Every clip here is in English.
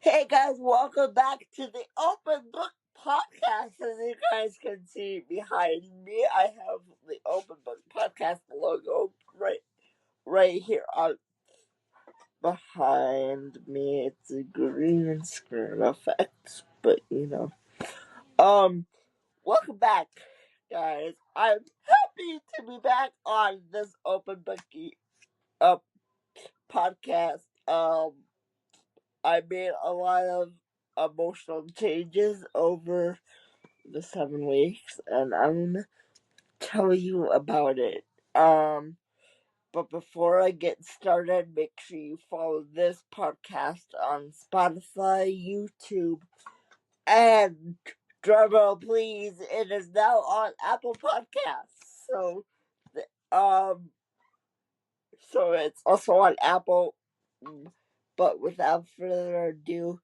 Hey guys, welcome back to the Open Book Podcast. As you guys can see behind me, I have the Open Book Podcast logo right here on behind me. It's a green screen effect, but welcome back, guys. I'm happy to be back on this Open Bookie uh, podcast. I made a lot of emotional changes over the 7 weeks, and I'm gonna tell you about it. But before I get started, make sure you follow this podcast on Spotify, YouTube, and drumroll please, it is now on Apple Podcasts. Um, so it's also on Apple. But without further ado,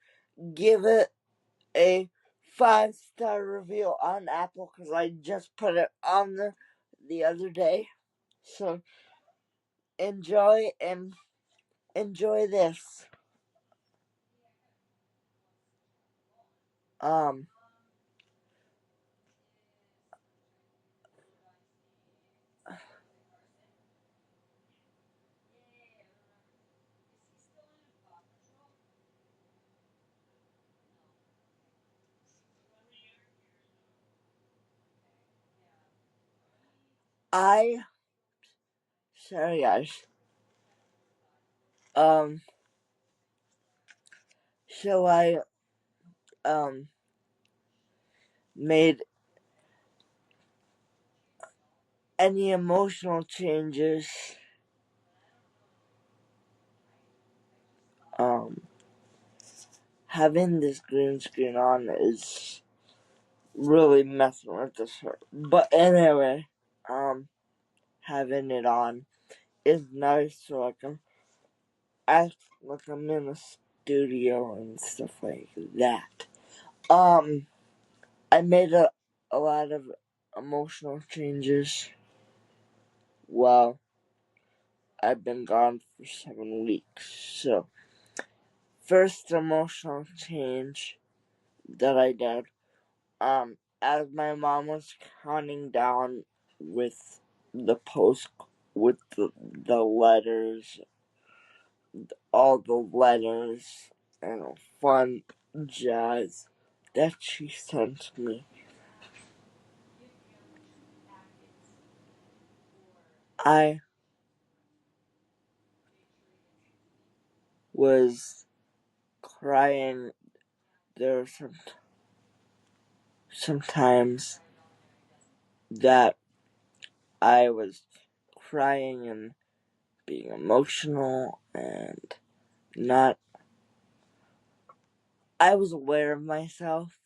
give it a 5-star review on Apple because I just put it on the other day. So enjoy this. Um, I sorry guys. Um, so I made any emotional changes. Um, having this green screen on is really messing with this. But anyway, having it on is nice so I can act like I'm in a studio and stuff like that. I made a lot of emotional changes while I've been gone for 7 weeks. So, first emotional change that I did, as my mom was counting down with the post, with the letters, all the letters and fun jazz that she sent me, I was crying. There were sometimes that I was crying and being emotional and not. I was aware of myself.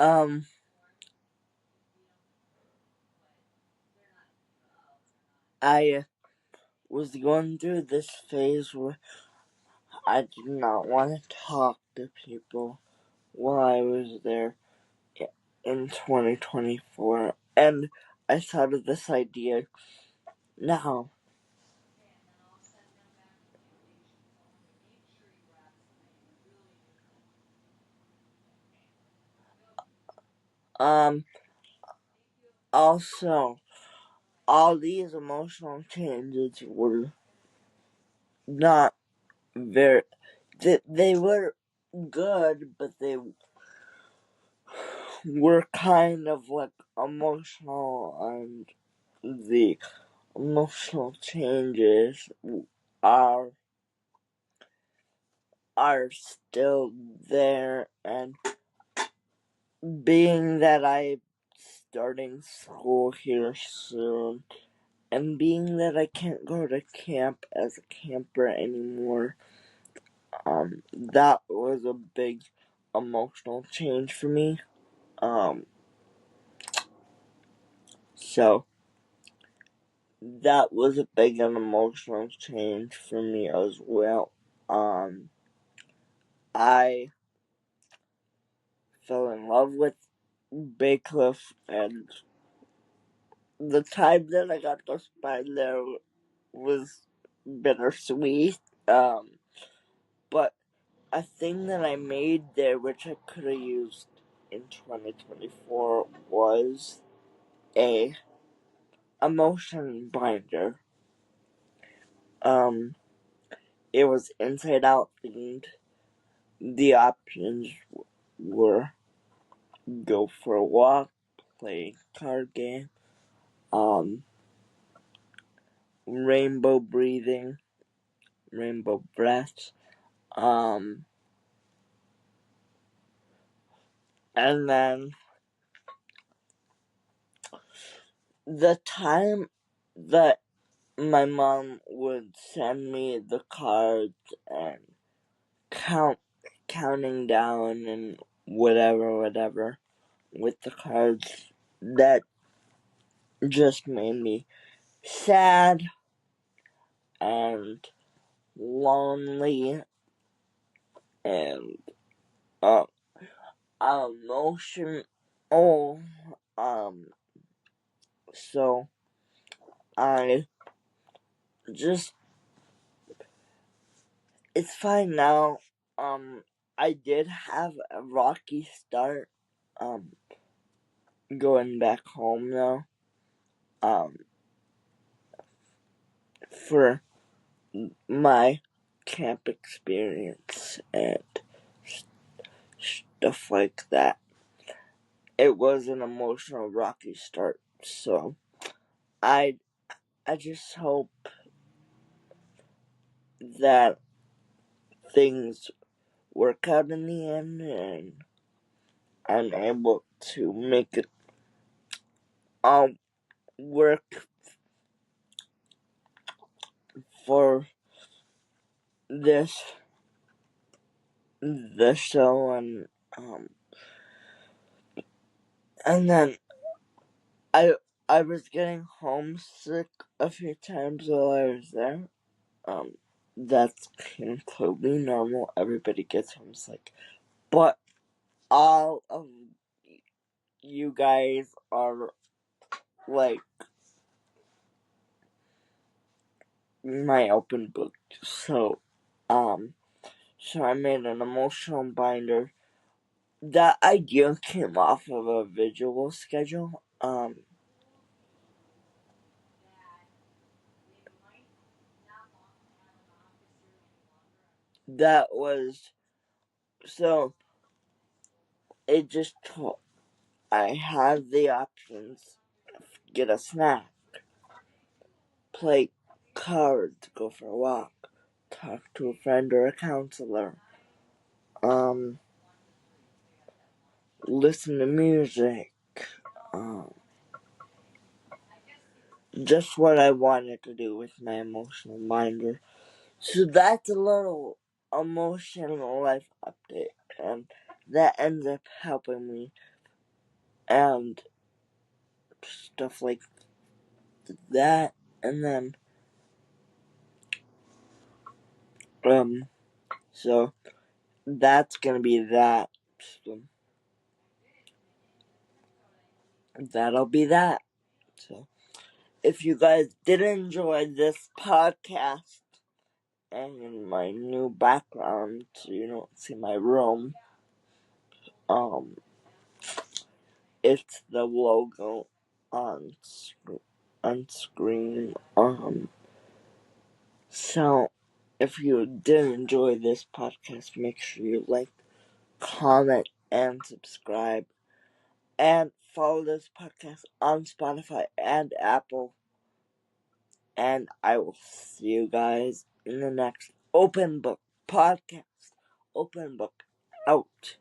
Um, I was going through this phase where I did not want to talk to people while I was there in 2024, and I thought of this idea now. Um, Also, all these emotional changes were not very. They were good, but they were kind of like emotional, and the emotional changes are are still there. And being that I'm starting school here soon, and being that I can't go to camp as a camper anymore, that was a big emotional change for me. Um, so that was a big and emotional change for me as well. I love with Bay Cliff, and the time that I got to spend there was bittersweet. But a thing that I made there, which I could have used in 2024, was a emotion binder. It was Inside Out themed. The options were go for a walk, play a card game, rainbow breathing, rainbow breath, and then the time that my mom would send me the cards and counting down and whatever with the cards, that just made me sad and lonely and uh, emotional. So I just, it's fine now. I did have a rocky start. Um, Going back home now. For my camp experience and stuff like that. It was an emotional rocky start, so I just hope that things work out in the end and I'm able to make it all work for this the show and then I was getting homesick a few times while I was there. Um that's completely normal. Everybody gets homesick. But all of you guys are like my open book. So so I made an emotional binder. That idea came off of a visual schedule. That was, so it just told, I had the options: get a snack, play cards, go for a walk, talk to a friend or a counselor, um, listen to music, um, just what I wanted to do with my emotional binder. So that's a little emotional life update, and that ends up helping me and stuff like that. And then so that's gonna be that. So that'll be that. So if you guys did enjoy this podcast and my new background, so you don't see my room, um it's the logo on screen. So if you did enjoy this podcast, make sure you like, comment, and subscribe, and follow this podcast on Spotify and Apple. And I will see you guys in the next Open Book podcast. Open Book out.